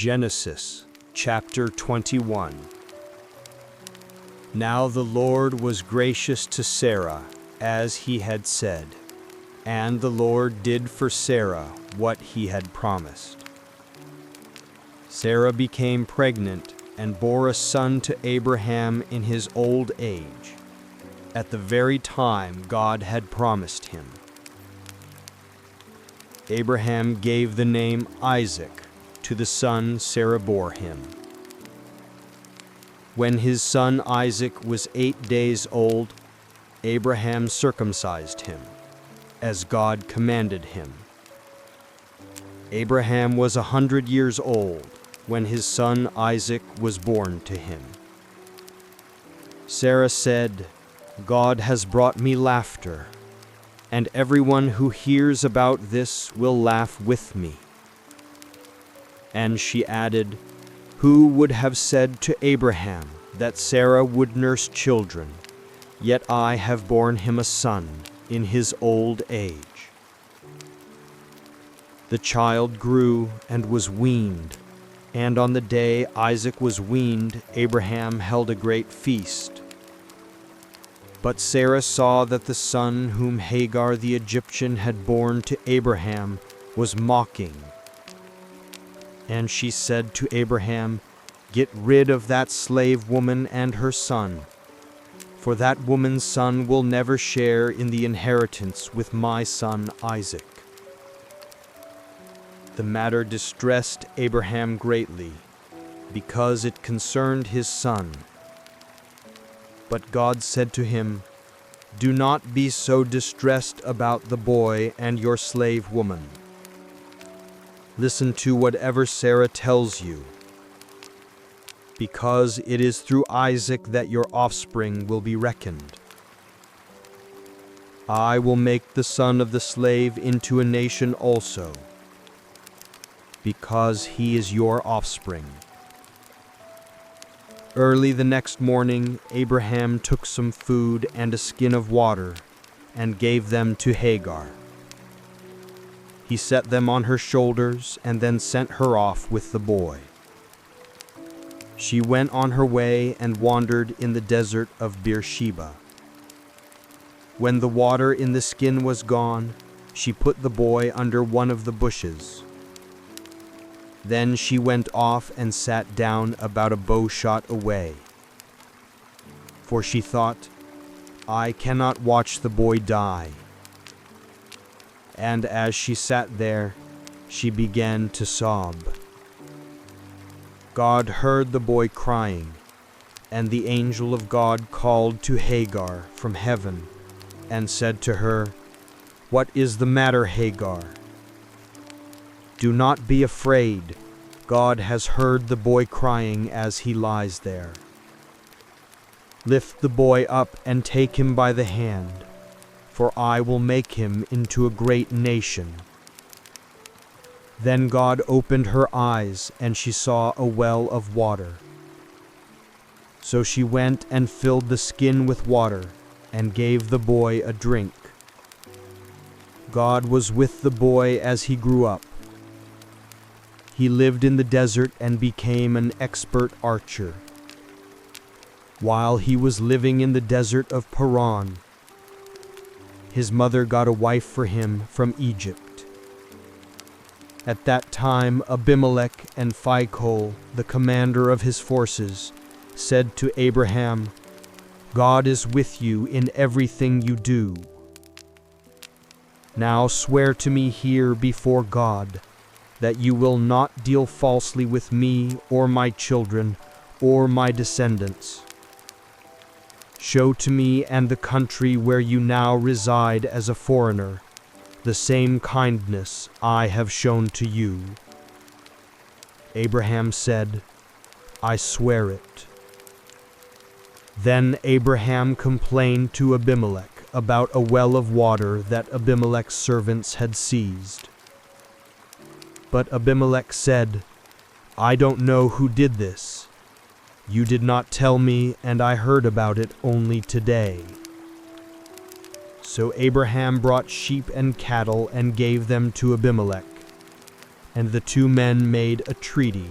Genesis chapter 21. Now the Lord was gracious to Sarah, as he had said, and the Lord did for Sarah what he had promised. Sarah became pregnant and bore a son to Abraham in his old age, at the very time God had promised him. Abraham gave the name Isaac to the son Sarah bore him. When his son Isaac was 8 days old, Abraham circumcised him, as God commanded him. Abraham was 100 years old when his son Isaac was born to him. Sarah said, "God has brought me laughter, and everyone who hears about this will laugh with me." And she added, "Who would have said to Abraham that Sarah would nurse children? Yet I have borne him a son in his old age." The child grew and was weaned, and on the day Isaac was weaned, Abraham held a great feast. But Sarah saw that the son whom Hagar the Egyptian had borne to Abraham was mocking. And she said to Abraham, "Get rid of that slave woman and her son, for that woman's son will never share in the inheritance with my son Isaac." The matter distressed Abraham greatly, because it concerned his son. But God said to him, "Do not be so distressed about the boy and your slave woman. Listen to whatever Sarah tells you, because it is through Isaac that your offspring will be reckoned. I will make the son of the slave into a nation also, because he is your offspring." Early the next morning, Abraham took some food and a skin of water and gave them to Hagar. He set them on her shoulders and then sent her off with the boy. She went on her way and wandered in the desert of Beersheba. When the water in the skin was gone, she put the boy under one of the bushes. Then she went off and sat down about a bowshot away. For she thought, "I cannot watch the boy die." And as she sat there, she began to sob. God heard the boy crying, and the angel of God called to Hagar from heaven and said to her, "What is the matter, Hagar? Do not be afraid. God has heard the boy crying as he lies there. Lift the boy up and take him by the hand, for I will make him into a great nation." Then God opened her eyes, and she saw a well of water. So she went and filled the skin with water and gave the boy a drink. God was with the boy as he grew up. He lived in the desert and became an expert archer. While he was living in the desert of Paran, his mother got a wife for him from Egypt. At that time Abimelech and Phicol, the commander of his forces, said to Abraham, "God is with you in everything you do. Now swear to me here before God that you will not deal falsely with me or my children or my descendants. Show to me and the country where you now reside as a foreigner the same kindness I have shown to you." Abraham said, "I swear it." Then Abraham complained to Abimelech about a well of water that Abimelech's servants had seized. But Abimelech said, "I don't know who did this. You did not tell me, and I heard about it only today." So Abraham brought sheep and cattle and gave them to Abimelech, and the two men made a treaty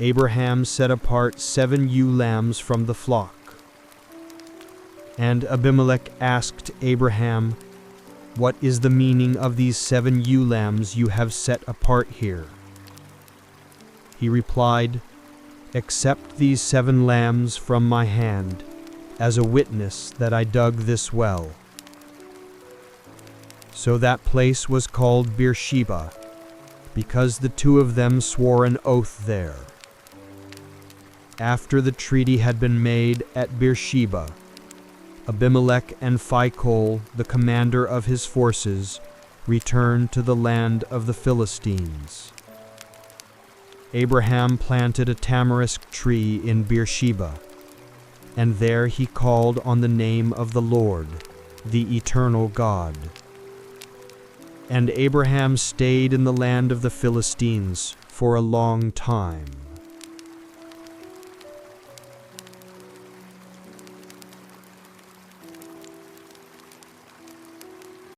Abraham set apart 7 ewe lambs from the flock. And Abimelech asked Abraham, "What is the meaning of these 7 ewe lambs you have set apart here?" He replied, "Accept these 7 lambs from my hand, as a witness that I dug this well." So that place was called Beersheba, because the 2 of them swore an oath there. After the treaty had been made at Beersheba, Abimelech and Phicol, the commander of his forces, returned to the land of the Philistines. Abraham planted a tamarisk tree in Beersheba, and there he called on the name of the Lord, the eternal God. And Abraham stayed in the land of the Philistines for a long time.